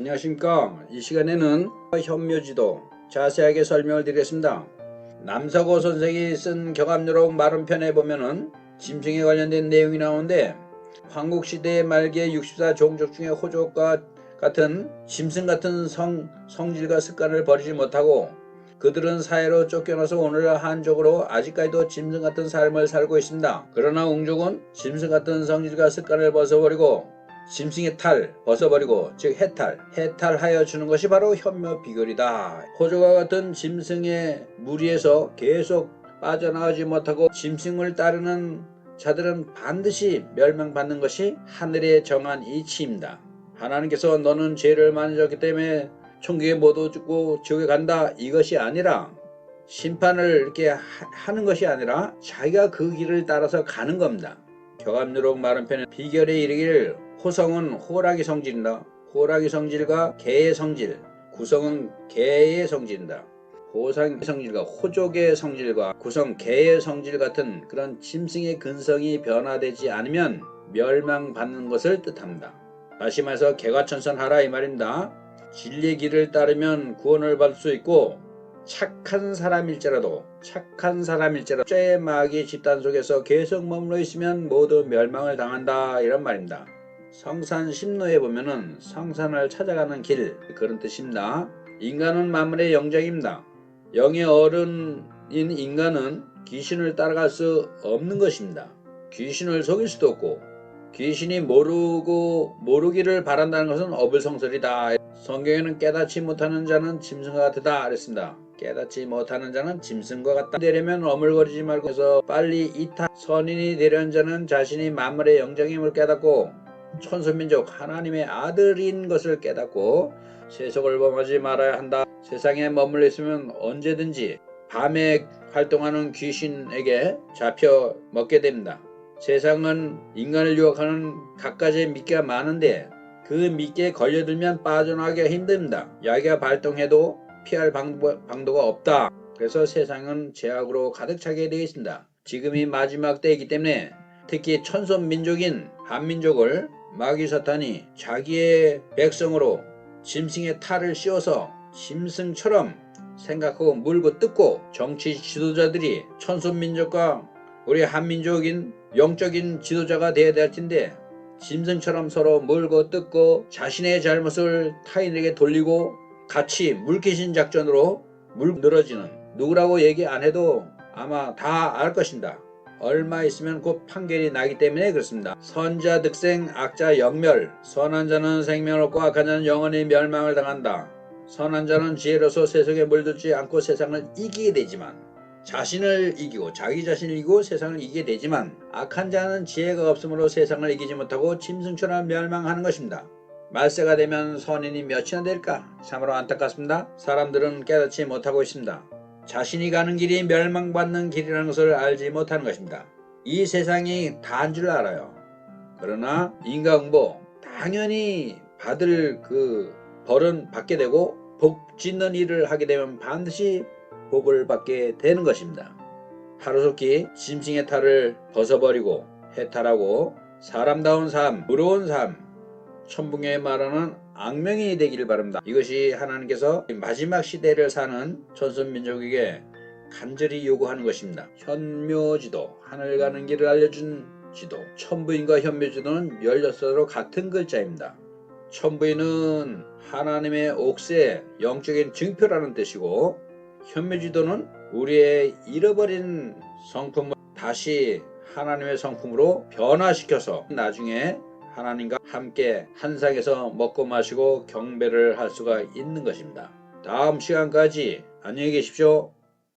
안녕하십니까. 이 시간에는 현묘지도 자세하게 설명을 드리겠습니다. 남서고 선생이 쓴 경합요록 마름편에 보면은 짐승에 관련된 내용이 나오는데, 황국시대 말기에 64 종족 중에 호족과 같은 짐승 같은 성질과 습관을 버리지 못하고 그들은 사회로 쫓겨나서 오늘 한족으로 아직까지도 짐승 같은 삶을 살고 있습니다. 그러나 웅족은 짐승 같은 성질과 습관을 벗어버리고 짐승의 탈 벗어버리고, 즉 해탈하여 주는 것이 바로 현묘 비결이다. 호족과 같은 짐승의 무리에서 계속 빠져나가지 못하고 짐승을 따르는 자들은 반드시 멸망받는 것이 하늘에 정한 이치입니다. 하나님께서 너는 죄를 많이 졌기 때문에 천국에 모두 죽고 지옥에 간다, 이것이 아니라, 심판을 이렇게 하는 것이 아니라 자기가 그 길을 따라서 가는 겁니다. 경합요록 마름편의 비결에 이르기를 호성은 호랑이 성질이다. 호랑이 성질과 개의 성질, 구성은 개의 성질이다. 호상의 성질과 호족의 성질과 구성 개의 성질 같은 그런 짐승의 근성이 변화되지 않으면 멸망받는 것을 뜻합니다. 다시 말해서 개과천선하라 이 말입니다. 진리의 길을 따르면 구원을 받을 수 있고, 착한 사람일지라도 죄의 마귀 집단 속에서 계속 머물러 있으면 모두 멸망을 당한다, 이런 말입니다. 성산 십로에 보면은 성산을 찾아가는 길, 그런 뜻입니다. 인간은 만물의 영장입니다. 영의 어른인 인간은 귀신을 따라갈 수 없는 것입니다. 귀신을 속일 수도 없고, 귀신이 모르기를 바란다는 것은 어불성설이다. 성경에는 깨닫지 못하는 자는 짐승과 같다 그랬습니다. 깨닫지 못하는 자는 짐승과 같다. 되려면 어물거리지 말고 해서 빨리 선인이 되려는 자는 자신이 만물의 영장임을 깨닫고 천수민족 하나님의 아들인 것을 깨닫고 세속을 범하지 말아야 한다. 세상에 머물러 있으면 언제든지 밤에 활동하는 귀신에게 잡혀 먹게 됩니다. 세상은 인간을 유혹하는 갖가지의 미끼가 많은데 그 미끼에 걸려들면 빠져나가기가 힘듭니다. 야기가 발동해도 피할 방도가 없다. 그래서 세상은 죄악으로 가득 차게 되어 있습니다. 지금이 마지막 때이기 때문에 특히 천손민족인 한민족을 마귀 사탄이 자기의 백성으로 짐승의 탈을 씌워서 짐승처럼 생각하고 물고 뜯고, 정치 지도자들이 천손민족과 우리 한민족인 영적인 지도자가 되어야 될 텐데 짐승처럼 서로 물고 뜯고 자신의 잘못을 타인에게 돌리고 같이 물귀신 작전으로 늘어지는, 누구라고 얘기 안 해도 아마 다 알 것입니다. 얼마 있으면 곧 판결이 나기 때문에 그렇습니다. 선자 득생, 악자 역멸. 선한 자는 생명을 얻고 악한 자는 영원히 멸망을 당한다. 선한 자는 지혜로서 세속에 물들지 않고 세상을 이기게 되지만, 자신을 이기고 자기 자신을 이기고 세상을 이기게 되지만, 악한 자는 지혜가 없으므로 세상을 이기지 못하고 짐승처럼 멸망하는 것입니다. 말세가 되면 선인이 몇이나 될까? 참으로 안타깝습니다. 사람들은 깨닫지 못하고 있습니다. 자신이 가는 길이 멸망받는 길이라는 것을 알지 못하는 것입니다. 이 세상이 다인 줄 알아요. 그러나 인과응보 당연히 받을 그 벌은 받게 되고, 복 짓는 일을 하게 되면 반드시 복을 받게 되는 것입니다. 하루속히 짐승의 탈을 벗어버리고 해탈하고 사람다운 삶, 의로운 삶, 천붕에 말하는 악명이 되기를 바랍니다. 이것이 하나님께서 마지막 시대를 사는 천손민족에게 간절히 요구하는 것입니다. 현묘지도, 하늘 가는 길을 알려준 지도. 천부인과 현묘지도는 16자로 같은 글자입니다. 천부인은 하나님의 옥새, 영적인 증표라는 뜻이고, 현묘지도는 우리의 잃어버린 성품을 다시 하나님의 성품으로 변화시켜서 나중에 하나님과 함께 한 상에서 먹고 마시고 경배를 할 수가 있는 것입니다. 다음 시간까지 안녕히 계십시오.